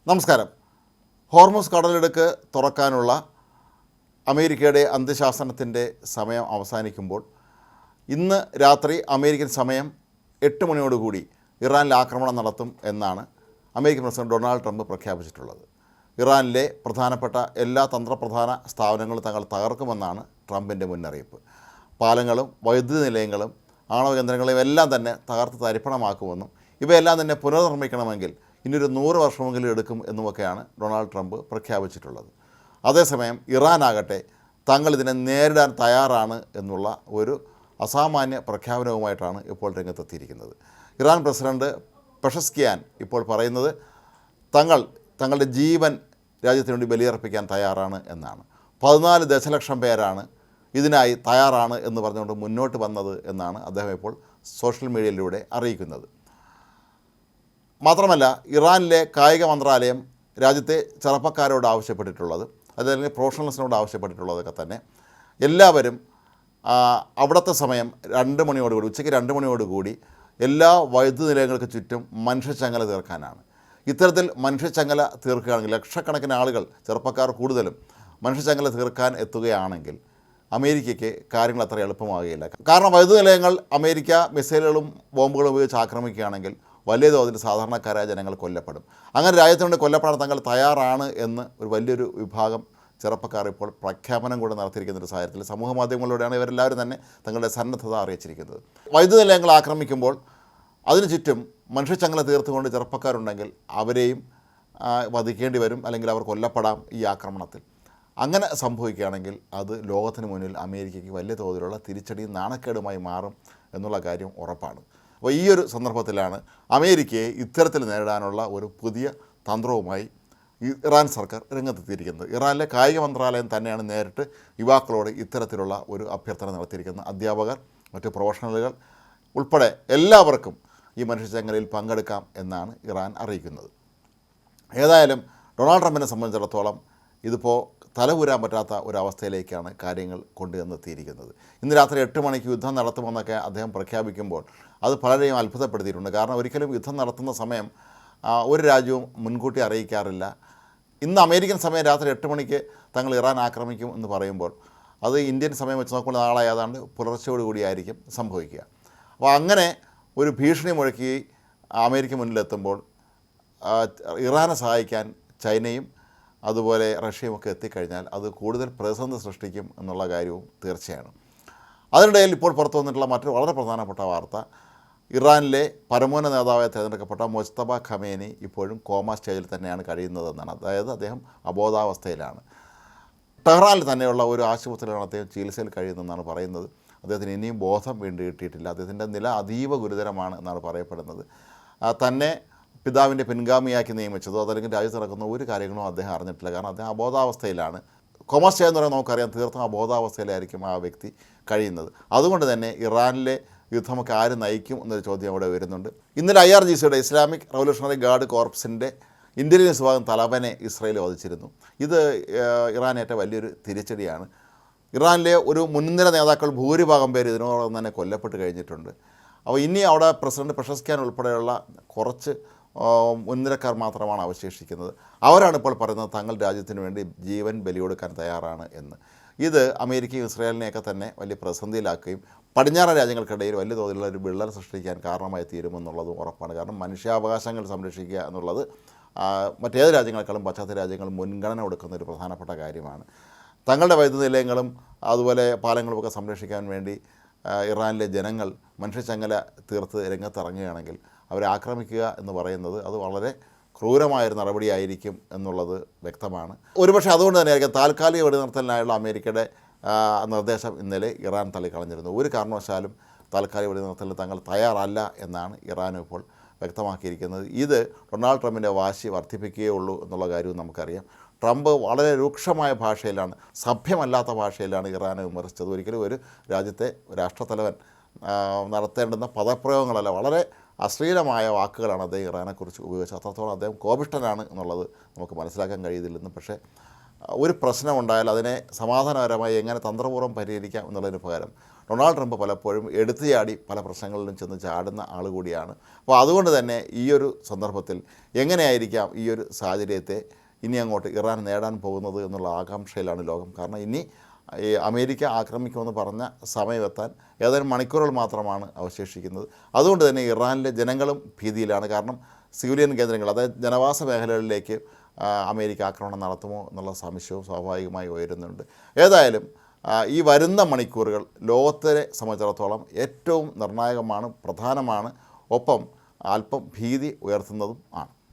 നമസ്കാരം. ഹോർമുസ് കടലിടുക്ക് തുറക്കാനുള്ള അമേരിക്കയുടെ അന്ത്യശാസനത്തിൻ്റെ സമയം അവസാനിക്കുമ്പോൾ ഇന്ന് രാത്രി അമേരിക്കൻ സമയം 8 മണിയോടുകൂടി ഇറാനിൽ ആക്രമണം നടത്തും എന്നാണ് അമേരിക്കൻ പ്രസിഡന്റ് ഡൊണാൾഡ് ട്രംപ് പ്രഖ്യാപിച്ചിട്ടുള്ളത്. ഇറാനിലെ പ്രധാനപ്പെട്ട എല്ലാ തന്ത്രപ്രധാന സ്ഥാപനങ്ങളും തങ്ങൾ തകർക്കുമെന്നാണ് ട്രംപിൻ്റെ മുന്നറിയിപ്പ്. പാലങ്ങളും വൈദ്യുതി നിലയങ്ങളും ആണവ കേന്ദ്രങ്ങളെയും എല്ലാം തന്നെ തകർത്ത് തരിപ്പണമാക്കുമെന്നും ഇവയെല്ലാം തന്നെ പുനർനിർമ്മിക്കണമെങ്കിൽ ഇനിയൊരു 100 വർഷമെങ്കിലും എടുക്കും എന്നുമൊക്കെയാണ് ഡൊണാൾഡ് ട്രംപ് പ്രഖ്യാപിച്ചിട്ടുള്ളത്. അതേസമയം ഇറാനാകട്ടെ തങ്ങൾ ഇതിനെ നേരിടാൻ തയ്യാറാണ് എന്നുള്ള ഒരു അസാമാന്യ പ്രഖ്യാപനവുമായിട്ടാണ് ഇപ്പോൾ രംഗത്തെത്തിയിരിക്കുന്നത്. ഇറാൻ പ്രസിഡന്റ് പെഷസ്കിയാൻ ഇപ്പോൾ പറയുന്നത് തങ്ങളുടെ ജീവൻ രാജ്യത്തിന് വേണ്ടി ബലിയർപ്പിക്കാൻ തയ്യാറാണ് എന്നാണ്. 14 ദശലക്ഷം പേരാണ് ഇതിനായി തയ്യാറാണ് എന്ന് പറഞ്ഞുകൊണ്ട് മുന്നോട്ട് വന്നത് എന്നാണ് അദ്ദേഹം ഇപ്പോൾ സോഷ്യൽ മീഡിയയിലൂടെ അറിയിക്കുന്നത്. മാത്രമല്ല, ഇറാനിലെ കായിക മന്ത്രാലയം രാജ്യത്തെ ചെറുപ്പക്കാരോട് ആവശ്യപ്പെട്ടിട്ടുള്ളത്, അതല്ലെങ്കിൽ പ്രൊഫഷണൽസിനോട് ആവശ്യപ്പെട്ടിട്ടുള്ളതൊക്കെ തന്നെ എല്ലാവരും അവിടുത്തെ സമയം 2 മണിയോടുകൂടി ഉച്ചയ്ക്ക് 2 മണിയോടുകൂടി എല്ലാ വൈദ്യുതി നിലയങ്ങൾക്ക് ചുറ്റും മനുഷ്യച്ചങ്ങല തീർക്കാനാണ്. ഇത്തരത്തിൽ മനുഷ്യച്ചങ്ങല തീർക്കുകയാണെങ്കിൽ ലക്ഷക്കണക്കിന് ആളുകൾ, ചെറുപ്പക്കാർ കൂടുതലും മനുഷ്യച്ചങ്ങല തീർക്കാൻ എത്തുകയാണെങ്കിൽ അമേരിക്കയ്ക്ക് കാര്യങ്ങൾ അത്ര എളുപ്പമാകുകയില്ല. കാരണം വൈദ്യുതി നിലയങ്ങൾ അമേരിക്ക മിസൈലുകളും ബോംബുകളും ഉപയോഗിച്ച് ആക്രമിക്കുകയാണെങ്കിൽ വലിയ തോതിൽ സാധാരണക്കാരായ ജനങ്ങൾ കൊല്ലപ്പെടും. അങ്ങനെ രാജ്യത്തിനുവേണ്ടി കൊല്ലപ്പെടാൻ തങ്ങൾ തയ്യാറാണ് എന്ന് ഒരു വലിയൊരു വിഭാഗം ചെറുപ്പക്കാർ ഇപ്പോൾ പ്രഖ്യാപനം കൂടെ നടത്തിയിരിക്കുന്ന ഒരു സാഹചര്യത്തിൽ സമൂഹ മാധ്യമങ്ങളിലൂടെയാണ് ഇവരെല്ലാവരും തന്നെ തങ്ങളുടെ സന്നദ്ധത അറിയിച്ചിരിക്കുന്നത്. വൈദ്യുതി നിലയങ്ങൾ ആക്രമിക്കുമ്പോൾ അതിനു ചുറ്റും മനുഷ്യച്ചങ്ങല തീർത്തുകൊണ്ട് ചെറുപ്പക്കാരുണ്ടെങ്കിൽ അവരെയും വധിക്കേണ്ടി വരും, അല്ലെങ്കിൽ അവർ കൊല്ലപ്പെടാം ഈ ആക്രമണത്തിൽ. അങ്ങനെ സംഭവിക്കുകയാണെങ്കിൽ അത് ലോകത്തിന് മുന്നിൽ അമേരിക്കയ്ക്ക് വലിയ തോതിലുള്ള തിരിച്ചടിയും നാണക്കേടുമായി മാറും എന്നുള്ള കാര്യം ഉറപ്പാണ്. അപ്പോൾ ഈ ഒരു സന്ദർഭത്തിലാണ് അമേരിക്കയെ ഇത്തരത്തിൽ നേരിടാനുള്ള ഒരു പുതിയ തന്ത്രവുമായി ഇറാൻ സർക്കാർ രംഗത്തെത്തിയിരിക്കുന്നത്. ഇറാനിലെ കായിക മന്ത്രാലയം തന്നെയാണ് നേരിട്ട് യുവാക്കളോട് ഇത്തരത്തിലുള്ള ഒരു അഭ്യർത്ഥന നടത്തിയിരിക്കുന്നത്. അധ്യാപകർ, മറ്റ് പ്രൊഫഷണലുകൾ ഉൾപ്പെടെ എല്ലാവർക്കും ഈ മനുഷ്യച്ചങ്ങലയിൽ പങ്കെടുക്കാം എന്നാണ് ഇറാൻ അറിയിക്കുന്നത്. ഏതായാലും ഡൊണാൾഡ് ട്രംപിനെ സംബന്ധിച്ചിടത്തോളം ഇതിപ്പോൾ തലപൂരാൻ പറ്റാത്ത ഒരവസ്ഥയിലേക്കാണ് കാര്യങ്ങൾ കൊണ്ടുവന്നെത്തിയിരിക്കുന്നത്. ഇന്ന് രാത്രി 8 മണിക്ക് യുദ്ധം നടത്തുമെന്നൊക്കെ അദ്ദേഹം പ്രഖ്യാപിക്കുമ്പോൾ അത് പലരെയും അത്ഭുതപ്പെടുത്തിയിട്ടുണ്ട്. കാരണം ഒരിക്കലും യുദ്ധം നടത്തുന്ന സമയം ഒരു രാജ്യവും മുൻകൂട്ടി അറിയിക്കാറില്ല. ഇന്ന് അമേരിക്കൻ സമയം രാത്രി 8 മണിക്ക് തങ്ങൾ ഇറാൻ ആക്രമിക്കും എന്ന് പറയുമ്പോൾ അത് ഇന്ത്യൻ സമയം വെച്ച് നോക്കുമ്പോൾ നാളെ ഏതാണ്ട് പുലർച്ചയോടുകൂടിയായിരിക്കും സംഭവിക്കുക. അപ്പോൾ അങ്ങനെ ഒരു ഭീഷണി മുഴക്കി അമേരിക്ക മുന്നിലെത്തുമ്പോൾ ഇറാനെ സഹായിക്കാൻ ചൈനയും അതുപോലെ റഷ്യയുമൊക്കെ എത്തിക്കഴിഞ്ഞാൽ അത് കൂടുതൽ പ്രതിസന്ധി സൃഷ്ടിക്കും എന്നുള്ള കാര്യവും തീർച്ചയാണ്. അതിനിടയിൽ ഇപ്പോൾ പുറത്തു വന്നിട്ടുള്ള മറ്റൊരു വളരെ പ്രധാനപ്പെട്ട വാർത്ത, ഇറാനിലെ പരമോന്നത നേതാവായി തിരഞ്ഞെടുക്കപ്പെട്ട മുജ്തബ ഖമേനി ഇപ്പോഴും കോമ സ്റ്റേജിൽ തന്നെയാണ് കഴിയുന്നതെന്നാണ്. അതായത് അദ്ദേഹം അബോധാവസ്ഥയിലാണ്. ടെഹ്റാനിൽ തന്നെയുള്ള ഒരു ആശുപത്രിയിലാണ് അദ്ദേഹം ചികിത്സയിൽ കഴിയുന്നതെന്നാണ് പറയുന്നത്. അദ്ദേഹത്തിന് ഇനിയും ബോധം വീണ്ടും കിട്ടിയിട്ടില്ല. അദ്ദേഹത്തിൻ്റെ നില അതീവ ഗുരുതരമാണ് എന്നാണ് പറയപ്പെടുന്നത്. തന്നെ പിതാവിൻ്റെ പിൻഗാമിയാക്കി നിയമിച്ചതോ അതല്ലെങ്കിൽ രാജ്യത്ത് നടക്കുന്ന ഒരു കാര്യങ്ങളും അദ്ദേഹം അറിഞ്ഞിട്ടില്ല. കാരണം അദ്ദേഹം അബോധാവസ്ഥയിലാണ്. കോമ സ്റ്റേജ് എന്ന് പറയുന്നത് നമുക്കറിയാം, തീർത്തും അബോധാവസ്ഥയിലായിരിക്കും ആ വ്യക്തി കഴിയുന്നത്. അതുകൊണ്ട് തന്നെ ഇറാനിലെ യുദ്ധമൊക്കെ ആര് നയിക്കും എന്നൊരു ചോദ്യം അവിടെ വരുന്നുണ്ട്. ഇന്നലെ IRGCയുടെ ഇസ്ലാമിക് റവല്യൂഷണറി ഗാർഡ് കോർപ്സിൻ്റെ ഇൻ്റലിജൻസ് വിഭാഗം തലവനെ ഇസ്രായേൽ വധിച്ചിരുന്നു. ഇത് ഇറാനേറ്റ വലിയൊരു തിരിച്ചടിയാണ്. ഇറാനിലെ ഒരു മുൻനിര നേതാക്കൾ ഭൂരിഭാഗം പേര് ഇതിനോടൊപ്പം തന്നെ കൊല്ലപ്പെട്ട് കഴിഞ്ഞിട്ടുണ്ട്. അപ്പോൾ ഇനി അവിടെ പ്രസിഡന്റ് പെഷസ്കിയാൻ ഉൾപ്പെടെയുള്ള കുറച്ച് മുൻനിരക്കാർ മാത്രമാണ് അവശേഷിക്കുന്നത്. അവരാണ് ഇപ്പോൾ പറയുന്നത് തങ്ങൾ രാജ്യത്തിന് വേണ്ടി ജീവൻ ബലികൊടുക്കാൻ തയ്യാറാണ് എന്ന്. ഇത് അമേരിക്കയും ഇസ്രായേലിനെയൊക്കെ തന്നെ വലിയ പ്രതിസന്ധിയിലാക്കുകയും പടിഞ്ഞാറൻ രാജ്യങ്ങൾക്കിടയിൽ വലിയ തോതിലുള്ള ഒരു വിള്ളൽ സൃഷ്ടിക്കാൻ കാരണമായി തീരുമെന്നുള്ളതും ഉറപ്പാണ്. കാരണം മനുഷ്യാവകാശങ്ങൾ സംരക്ഷിക്കുക എന്നുള്ളത് മറ്റേത് രാജ്യങ്ങളെക്കാളും പാശ്ചാത്യ രാജ്യങ്ങൾ മുൻഗണന കൊടുക്കുന്ന ഒരു പ്രധാനപ്പെട്ട കാര്യമാണ്. തങ്ങളുടെ വൈദ്യുതി നിലയങ്ങളും അതുപോലെ പാലങ്ങളുമൊക്കെ സംരക്ഷിക്കാൻ വേണ്ടി ഇറാനിലെ ജനങ്ങൾ മനുഷ്യച്ചങ്ങല തീർത്ത് രംഗത്തിറങ്ങുകയാണെങ്കിൽ അവരെ ആക്രമിക്കുക എന്ന് പറയുന്നത് അത് വളരെ ക്രൂരമായൊരു നടപടിയായിരിക്കും എന്നുള്ളത് വ്യക്തമാണ്. ഒരുപക്ഷെ അതുകൊണ്ട് തന്നെയായിരിക്കും താൽക്കാലിക വെടിനിർത്തലിനായുള്ള അമേരിക്കയുടെ നിർദ്ദേശം ഇന്നലെ ഇറാൻ തള്ളിക്കളഞ്ഞിരുന്നു. ഒരു കാരണവശാലും താൽക്കാലിക വെടിനിർത്തലിന് തങ്ങൾ തയ്യാറല്ല എന്നാണ് ഇറാൻ ഇപ്പോൾ വ്യക്തമാക്കിയിരിക്കുന്നത്. ഇത് ഡൊണാൾഡ് ട്രംപിൻ്റെ വാശി വർദ്ധിപ്പിക്കുകയുള്ളൂ എന്നുള്ള കാര്യവും നമുക്കറിയാം. ട്രംപ് വളരെ രൂക്ഷമായ ഭാഷയിലാണ്, സഭ്യമല്ലാത്ത ഭാഷയിലാണ് ഇറാനെ വിമർശിച്ചത്. ഒരിക്കലും ഒരു രാജ്യത്തെ രാഷ്ട്രത്തലവൻ നടത്തേണ്ടുന്ന പദപ്രയോഗങ്ങളല്ല, വളരെ അശ്ലീലമായ വാക്കുകളാണ് അദ്ദേഹം ഇറാനെക്കുറിച്ച് ഉപയോഗിച്ചത്. അത്രത്തോളം അദ്ദേഹം കോപിഷ്ഠനാണ് എന്നുള്ളത് നമുക്ക് മനസ്സിലാക്കാൻ കഴിയുന്നില്ലെന്ന്. പക്ഷേ ഒരു പ്രശ്നമുണ്ടായാൽ അതിനെ സമാധാനപരമായി എങ്ങനെ തന്ത്രപൂർവ്വം പരിഹരിക്കാം എന്നുള്ളതിന് പകരം ഡൊണാൾഡ് ട്രംപ് പലപ്പോഴും എടുത്തുചാടി പല പ്രശ്നങ്ങളിലും ചെന്ന് ചാടുന്ന ആൾ കൂടിയാണ്. അപ്പോൾ അതുകൊണ്ട് തന്നെ ഈ ഒരു സന്ദർഭത്തിൽ എങ്ങനെയായിരിക്കാം ഈ ഒരു സാഹചര്യത്തെ ഇനി അങ്ങോട്ട് ഇറാൻ നേടാൻ പോകുന്നത് എന്നുള്ള ആകാംക്ഷയിലാണ് ലോകം. കാരണം ഇനി ഈ അമേരിക്ക ആക്രമിക്കുമെന്ന് പറഞ്ഞ സമയമെത്താൻ ഏതാനും മണിക്കൂറുകൾ മാത്രമാണ് അവശേഷിക്കുന്നത്. അതുകൊണ്ട് തന്നെ ഇറാനിലെ ജനങ്ങളും ഭീതിയിലാണ്. കാരണം സിവിലിയൻ കേന്ദ്രങ്ങൾ, അതായത് ജനവാസ മേഖലകളിലേക്ക് അമേരിക്ക ആക്രമണം നടത്തുമോ എന്നുള്ള സംശയവും സ്വാഭാവികമായി ഉയരുന്നുണ്ട്. ഏതായാലും ഈ വരുന്ന മണിക്കൂറുകൾ ലോകത്തെ സംബന്ധിച്ചിടത്തോളം ഏറ്റവും നിർണായകമാണ്, പ്രധാനമാണ്, ഒപ്പം അല്പം ഭീതി ഉയർത്തുന്നതും ആണ്.